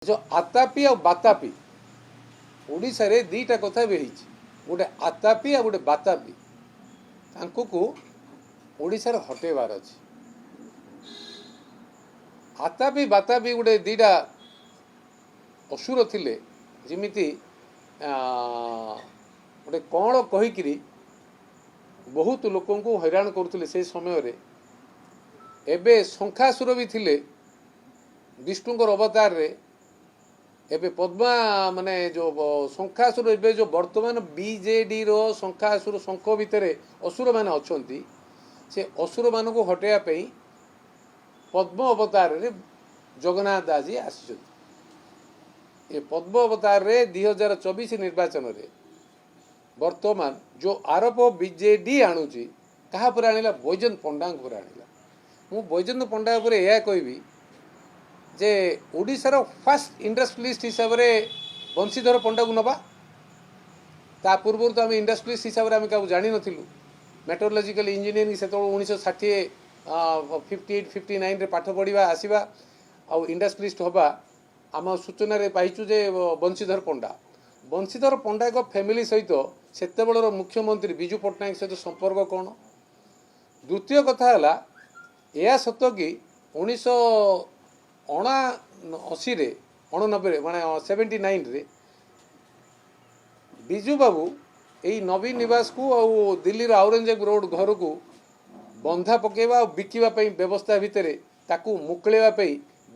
जो आतापी और बातापी ओडिशा रे दीटा कथा भी गोटे आतापी आ गोटे बातापी तांको को ओडिशा रे हटेबार अछि। आतापी बातापी गोटे दीटा असुर थिले जिमिति गोटे कौन कहीकि बहुत लोकों को हैरान करुले से समय रे। एबे शंखासुर भी थिले विष्णुकर अवतार रे। एबे पद्मा माने जो शंखासुर एबे जो वर्तमान बीजेडी रो शंखासुर शंख भितर असुर माने अछंती से असुर मान को हटेया पई पद्म अवतार रे जगन्नाथ दास जी आसी। ये पद्म अवतार रे 2024 निर्वाचन रे वर्तमान जो आरोप बीजेडी आणुची कहा पर आनिला बैजयंत पंडा पर आनिला। मु बैजयंत पंडा पर यह कहबी जे ओडिशार फास्ट इंडस्ट्रियलिस्ट हिसाब से बंशीधर पंडा को नवा ता पूर्व तो आम इंडस्ट्रियलिस्ट हिसाब से आम क्या जानी नथिलु। मेट्रोलॉजिकल इंजीनियरिंग से 1960 58 59 रे पाठ पढ़ा आसवा आउ इंडस्ट्रियलिस्ट हवा आम सूचना रे पाइचु जे बंशीधर पंडा एक फैमिली सहित सेते बेलर मुख्यमंत्री बिजू पट्टनायक सहित संपर्क कौन। द्वितीय कथा है यह सत कि 1979 रे 89 माने 79 रे बिजू बाबू यही नवीन निवास को आउ दिल्ली औरंगजेब रोड घर को बंधा पकेवा और बिकिवा व्यवस्था भितर ताकू मुकलेवा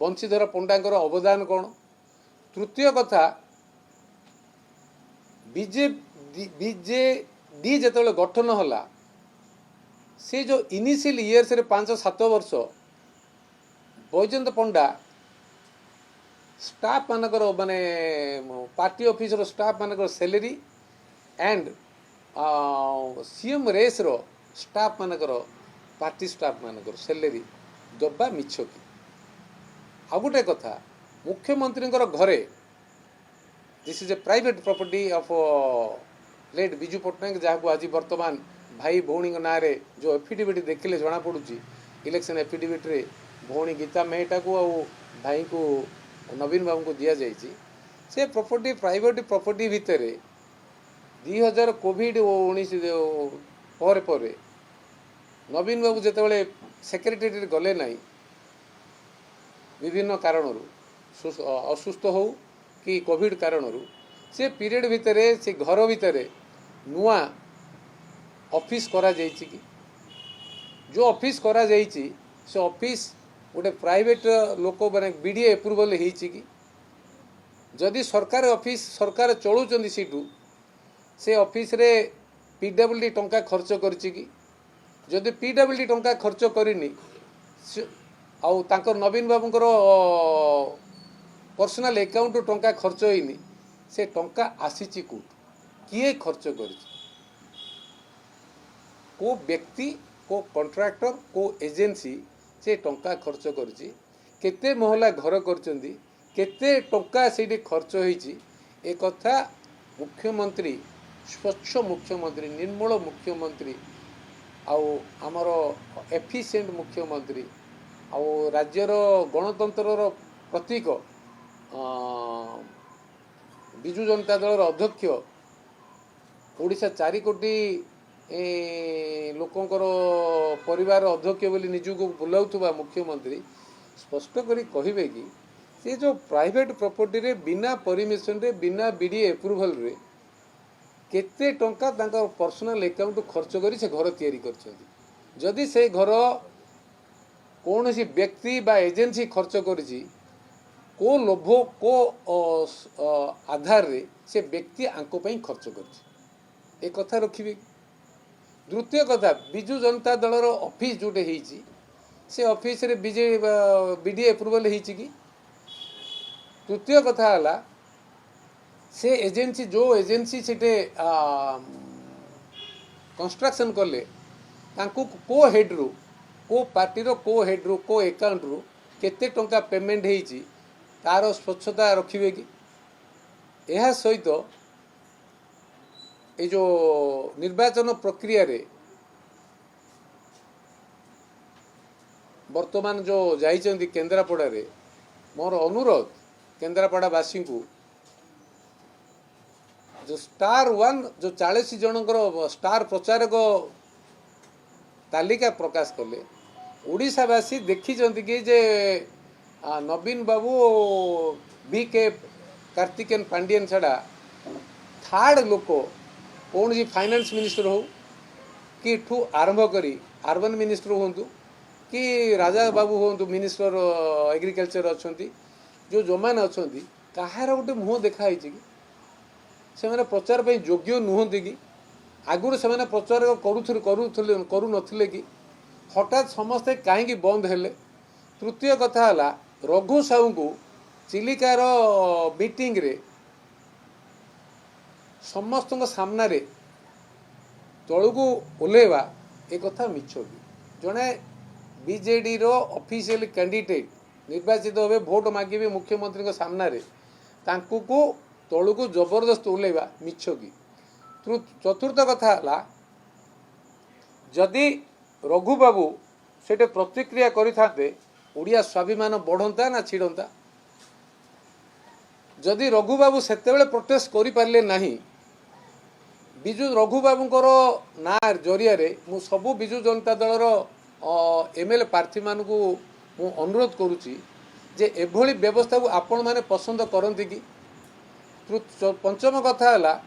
बंशीधर पंडांकर अवदान कौन। तृतीय कथा बीजेडी जो गठन होला से जो इनिशियल इयर्स रे 5-7 वर्ष बैजयंत पंडा स्टाफ मानकर माने पार्टी ऑफिस रो स्टाफ मानकर सैलरी एंड सीएम रेस रो स्टाफ मानकर पार्टी स्टाफ मानकर सैलरी दबा मिछ की। आ गोटे कथा मुख्यमंत्री घरे this is a private property of late Biju Patnaik जहाँ को आज वर्तमान भाई भौणी ना रे जो एफिडेविट देखिले जना पड़ुची इलेक्शन एफिडेविट रे भौणी गीता मेहटा को आ भाई को नवीन बाबू को दिया जाइए। से प्रॉपर्टी प्राइवेट प्रॉपर्टी भितर 2000 कोविड-19 पर नवीन बाबू जिते सेक्रेटेरिएट गले ना विभिन्न कारण असुस्थ हो कि कोविड कारण से पीरियड भितर से घर भितर नुआ ऑफिस करा जाइछि कि जो ऑफिस करा जाइछि से ऑफिस गोटे प्राइवेट लोक मैंने बीडीए एप्रुवल होइछि कि जदि सरकार ऑफिस सरकार चलुचंदी सीटू से ऑफिस रे पीडब्ल्यूडी टंका खर्च करछि कि जदि पीडब्ल्यूडी टंका खर्च करनी आउ तांकर नवीन बाबूंकर पर्सनल अकाउंट टंका खर्च होइनी से टंका आसीछि को किए खर्च करिछि को व्यक्ति को कॉन्ट्रैक्टर को एजेंसी से टंका खर्च करछि केते महला घर करचंदी केते टंका सेठी खर्च होइछि ए कथा मुख्यमंत्री स्वच्छ मुख्यमंत्री निर्मल मुख्यमंत्री आउ आमर एफिशिएंट मुख्यमंत्री आउ राज्यर गणतंत्र प्रतीक बिजू जनता दल अध्यक्ष ओडिशा 4 कोटी लोकंकर परिवार अध्यक्ष बोली निजको बुलाउथुबा मुख्यमंत्री स्पष्ट करी कहिबे कि से जो प्राइवेट प्रॉपर्टी रे बिना परमिशन रे बिना बीडीए एप्रुवल रे केते टंका तांकर पर्सनल अकाउंट खर्च करी से घर तैयारी करछंती। जदि से घर कौन सी व्यक्ति बा एजेंसी खर्च करिछि को लोभ को आधार रे से व्यक्ति आंको पई खर्च करिछि ए कथा रखिबे। द्वितीय कथा बिजू जनता दलर ऑफिस जोटे होइछि से ऑफिस रे बीडीए एप्रुवल होइछि कि। तृतीय कथा हला से एजेंसी जो एजेंसी सेटे कंस्ट्रक्शन कले तांको को हेड रू को पार्टी रो को हेड रू को अकाउंट रू केते टंका पेमेंट होइछि तार स्वच्छता रखिबे कि। यह सहित ये जो निर्वाचन प्रक्रिया रे वर्तमान जो जाइछंती केंद्रापड़ा रे मोर अनुरोध केन्द्रापड़ावासी को जो स्टार वन जो 40 जनकर स्टार प्रचारक तालिका प्रकाश कले ओडिशावासी देखी कि जे नवीन बाबू बीके कार्तिकेन पांडियन छड़ा थर्ड लोक कौन जी फाइनेंस मिनिस्टर हो कि ठू आरंभ करी अर्बन मिनिस्टर हूँ कि राजा बाबू हूँ मिनिस्टर एग्रीकल्चर अच्छा जो जो मैंने अच्छा कहार गोटे मुह देखाई कि से मैंने प्रचार पर योग्य नुहति कि आगुरी से प्रचार करू नथिले कि हठात समस्ते कहीं बंद हेले। तृतीय कथा है रघु साहू को चिलिकार मीटिंग रे समस्त सामना रे तलू को ओल्लेवा एक कथा मिछ कि जड़े बीजेडी रो ऑफिशियल कैंडिडेट निर्वाचित होवे भोट मागिबे मुख्यमंत्री सामना रे तांकू को तलू को जबरदस्त ओल्लेवा मिछ कि। चतुर्थ कथा है जदि रघु बाबू से प्रतिक्रिया करते ओडिया स्वाभिमान बढ़ंता ना छिड़ंता। जदि रघु बाबू सेतेबेले प्रोटेस्ट करि पारले नहीं बिजु रघु बाबूंकर ना जरिया मु सबु बिजु जनता दलर एमएलए प्रार्थी मान को मु अनुरोध करुच्ची जे एभली व्यवस्था को आपण माने पसंद करती कि। पंचम कथा है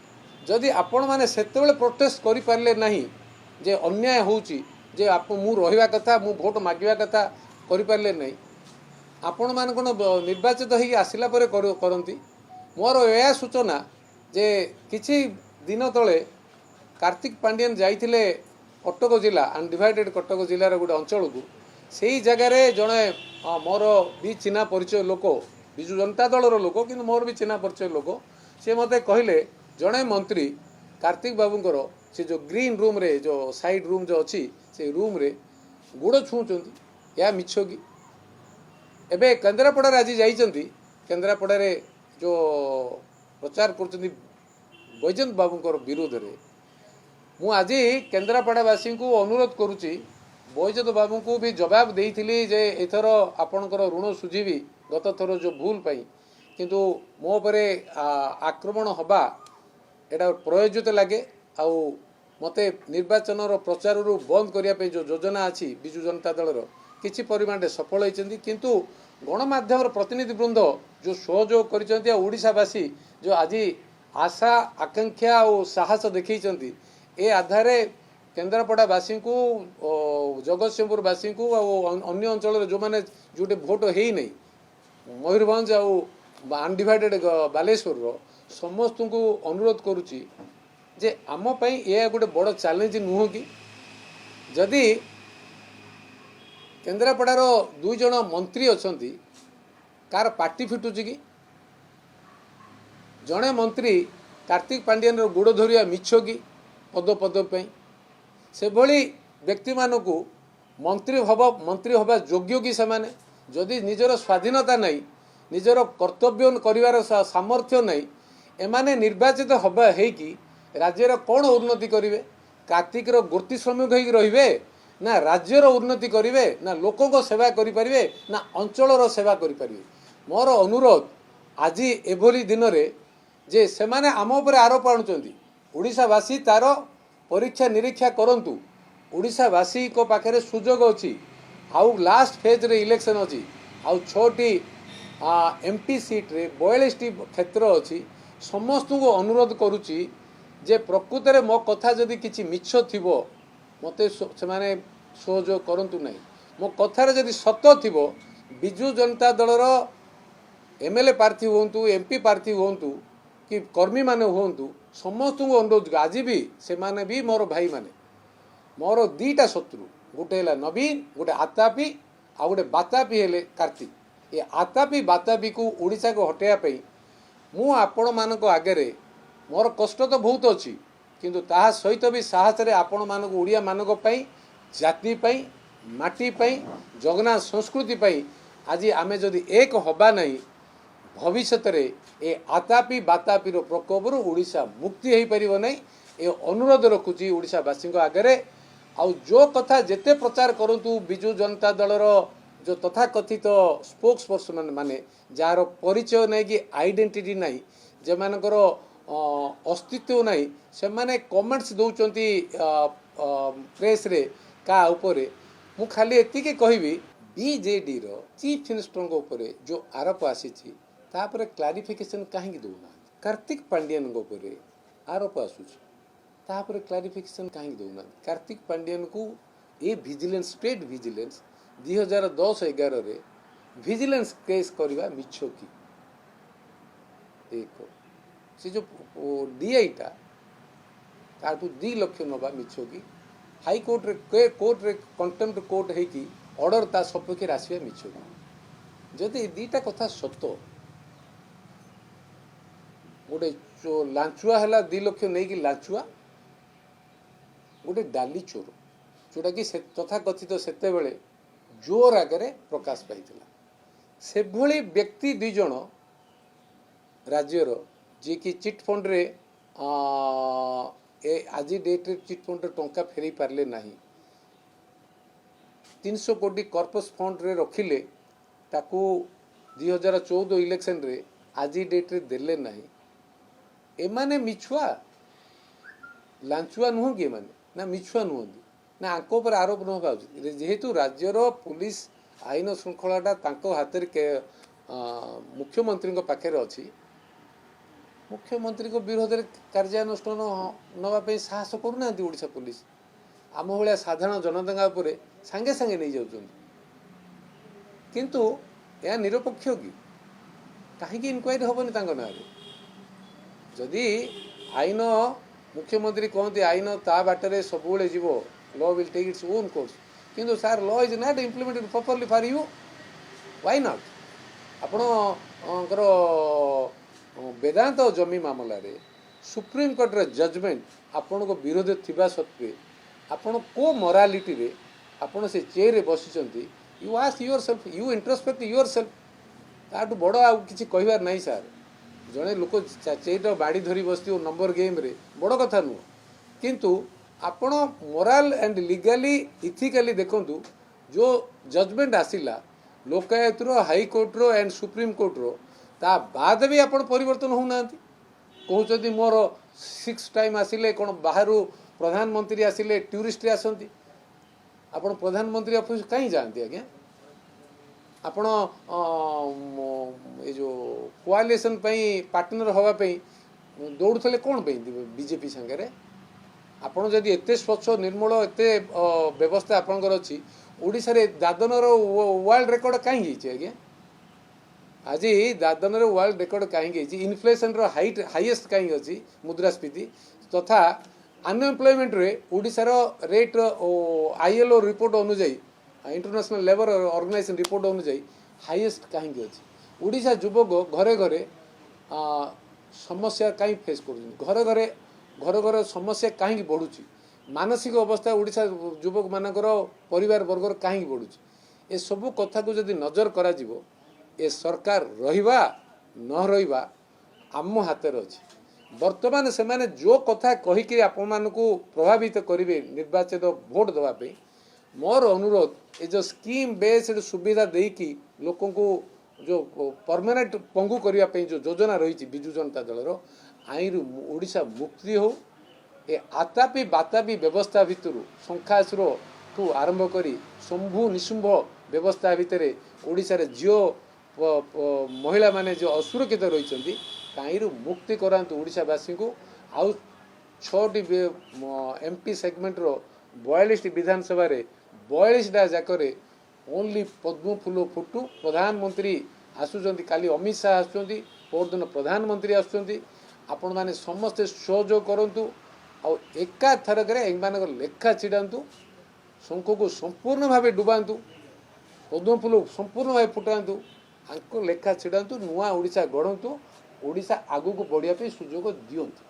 जदि आपण माने सेतेबेले प्रोटेस्ट करि पारले नहीं जे अन्याय होउची जे आप मु रहिबा कथा मु भोट मागिबा कथा करि पारले नहीं आपण मान कोन निर्वाचित होई आसिला परे करंती। मोर यह सूचना जे किछि दिन तले कार्तिक पांडियन जाइथिले कटक जिला अनडिवाइडेड कटक जिलार गोटे अंचल को सही जगार जड़े मोर भी चिन्हा परिचय लोक विजु जनता दलर लोक कि मोर भी चिन्हा परिचय लोक सी मत कहले जड़े मंत्री कार्तिक बाबूंकर से जो ग्रीन रूम रे जो साइड रूम जो अच्छी से रूम रे गुड़ छुँच या मिछ कि। एबे केन्द्रापड़ा आज जाइछंती केन्द्रापड़ा जो प्रचार कर बैजयंत बाबूंकर विरोध रे मु आज केन्द्रापड़ावासी को अनुरोध करुच्ची बैजयंत बाबू को भी जवाब देइथिली जे एथर आपणकर ऋण सुझीबी गत थर जो भूल पाई किंतु मो परे आक्रमण हवा एटा प्रयोजित लगे आउ मते निर्वाचन प्रचार रु बंद करने जो योजना अच्छी विजु जनता दलर किछि परिमाण सफल होती किंतु गणमाध्यम प्रतिनिधि वृंद जो सहयोग कर ओडिशावासी जो आज आशा आकांक्षा और साहस देखी ए आधार केन्द्रापड़ावासी को जगतसिंहपुरवासी को अन्य अंचल जो मैंने जोटे भोट है नहीं मयूरभंज अनडिवाइडेड बालेश्वर समस्त को अनुरोध करुच्ची जे आम पई यह गोटे बड़ चैलेंज नुह कि जदि केन्द्रापड़ार दुई जन मंत्री अछंती कार पार्टी फिटुची कि जड़े मंत्री कार्तिक पांडियन गोड़ धरिया मिछ कि पद पद से भली व्यक्ति मानू मंत्री हवा योग्य कि सेमाने जदि निजर स्वाधीनता नहीं निजर कर्तव्य करिवार सामर्थ्य नहीं एमाने निर्वाचित हवा है कि राज्यर कौन उन्नति करेंगे कार्तिक गोर्ती श्रमिक होगी रे ना राज्यर उन्नति करेंगे ना लोकों को सेवा करें ना अंचल सेवा करें। मोर अनुरोध आज एभली दिन में जे सेमाने आम उपर आरोप आणुचंती ओडिशावासी तार परीक्षा निरीक्षा करंतु ओडिशावासी को पाखरे सुजोग अच्छी आउ लास्ट फेज रे इलेक्शन अच्छी आउ 6टी एमपी सीट रे 42टी क्षेत्र अच्छी समस्त को अनुरोध करुच्ची जे प्रकृत में मो कथा जदि किछि मिछ थिबो मते से माने सहयोग करंतु नहीं मो कथार जदि सत थिबो विजु जनता दलर एमएलए प्रार्थी हुंतु एमपी प्रार्थी हुंतु कि कर्मी माने हुंतु समस्त को अनुरोध आज भी से माने भी मोर भाई माने मोर दीटा शत्रु गोटे है नवीन गोटे आतापी आ गोटे बातापी हेले कार्तिक ये आतापी बातापी को ओडिशा को हटाइबा मु आपण मानक आगे मोर कष्ट तो बहुत अच्छी किंतु ताहा सहित भी साहस रे आपण मानक ओडिया मानक पई जाति पई माटी पई जगन्नाथ संस्कृति पई आज आमे जदि एक हबा नहीं भविष्य रे ए आतापी बातापी रो प्रकोप रु ओडिशा मुक्ति हो पारिबो नहीं ए अनुरोध रखुची ओडिशावासी आगे आउ जो कथा जेते प्रचार करंतु विजु जनता दलर जो तथाकथित स्पोक्स पर्सन माने जार परिचय नहीं कि आइडेंटिटी नहीं जे मानकर अस्तित्व नहीं से माने कमेंट्स दौरान प्रेस रे का उपरे मु खाली एतिके कहबी बीजेडी रो चीफ मिनिस्टर उपरे जो आरोप आसी तापर क्लारिफिकेशन कहीं दौना कार्तिक पांड्यन उपरे आरोप आसूची तापर क्लारिफिकेशन कहीं दौना कार्तिक पांड्यन को ये विजिलेंस स्टेट विजिलेंस 2010-11 रे विजिलेंस केस करवा मिछ की एक से जो डीआईटा ताठू 2 लाख नवा मिछ की हाई कोर्ट रे कंटेम्प्ट कोर्ट है कि ऑर्डर ता सपक्ष आसवा मिछ की जदि दीटा कथा सत गोटे लांचुआ है 2 लाख नहीं कि लांचुआ गोटे डाली चोर जोटा कि तथाकथित सेते बेले जोर आगे प्रकाश पाई से भली व्यक्ति 2 जन राज्यर जी कि चिट फंड रे आज डेट रे चिट फंड टंका फेरी पारले नहीं 300 कोटी कॉर्पस फंड रे रखिले ताकू 2014 इलेक्शन रे आज डेट रे देले नहीं एमाने मिछुआ लांचुआ नुह कि माने ना मिछुआ नुहंती ना आंको पर आरोप न पाउछ जेहेतु राज्यर पुलिस आईन श्रृंखलाटा तांको हाथ मुख्यमंत्री पाखे अच्छी मुख्यमंत्री विरोध में कार्यानुष्ठान नापी साहस करूना ओडिशा पुलिस आम भाया साधारण जनता उपर सांगे सांगे नहीं जाऊँ किंतु यह निरपेक्ष कि कहीं इनक्वारी हेनी ना जदि आईन मुख्यमंत्री कहते आईन ता बाटर सब जीव law will take its own course किंतु sir law is not implemented properly for you why not आपणकर वेदांत जमी मामला रे सुप्रीम कोर्ट रे जजमेंट आपण को विरोध थिबा सत्वे आपण को मोरालिटी रे आपण से चेयर रे बसिचंती you ask yourself you introspect yourself ताटू बड़ आ किछि कहबार नहीं सर जड़े लोक चेयर बाड़ी धरी बसती नंबर गेम रे बड़ कथा नुह किंतु आपण मोराल एंड लीगली इथिकली देखंतु जो जजमेंट आसिला लोकायत रो हाई कोर्ट रो एंड सुप्रीम कोर्ट रो ता बाद भी आपण परिवर्तन होना कहते मोर 6 टाइम आसिले कौन बाहर प्रधानमंत्री आसिले टूरिस्ट आसती आपण प्रधानमंत्री ऑफिस कहीं जाती आज्ञा आपण ये जो कोआलिशन पार्टनर हवाई दौड़े कौन बीजेपी सांगे आपण जदि एत स्वच्छ निर्मल एत व्यवस्था आपंकर अच्छी ओडिशा रे दादन वर्ल्ड रिकॉर्ड कहीं आज्ञा आज दादन वर्ल्ड रिकॉर्ड कहीं इन्फ्लेशन हाईएस्ट कहीं अच्छी मुद्रास्फीति तथा अनएम्प्लॉयमेंट रे ओडिशार रेट आईएलओ रिपोर्ट अनुजाई इंटरनेशनल लेबर ऑर्गेनाइजेशन रिपोर्ट अनुजाई हाईएस्ट कहीं अच्छी ओडिशा युवक घरे घरे समस्या कहीं फेस कर घरे घरे समस्या कहीं बढ़ुची मानसिक अवस्था ओडिशा युवक मानकर परिवार वर्गर कहीं बढ़ुची ए सबू कथा को जदि नजर करा जिवो ए सरकार रहिबा न रहिबा आम हाथ अच्छी वर्तमान से माने जो कथा कहीकि आपण को प्रभावित करेंगे निर्वाचित भोट देवाई मोर अनुरोध ये जो स्कीम बेस्ड सुविधा देकी लोक को जो परमानेंट पंगु करने जो योजना रही विजु जनता दलर आईन ओडिशा मुक्ति हो ए आतापी बातापी व्यवस्था भितर संख्यासुर ठू आरंभ करी शंभु निशुंभ व्यवस्था भितर ओडिशा रे झियो महिला माने जो असुरक्षित रही कहीं मुक्ति करातु ओडिशावासी को आउ 6टी एमपी सेगमेंट रो 42 विधानसभा रे 42टा जाकरे ओनली पद्म फूल फुटू प्रधानमंत्री आसुचंती काली अमित शाह आसुचंती परदिन प्रधानमंत्री आसुचंती आपण माने समस्ते सहयोग करंतु आ एका थरक लेखा छिड़ातु शंख को संपूर्ण भाव डुबातु पद्म फूल संपूर्ण भाव फुटातु आंको लेखा छिड़ातु नुआ ओडिशा गढ़ंतु ओडिशा आगू को बढ़िया सुजोग दियंतु।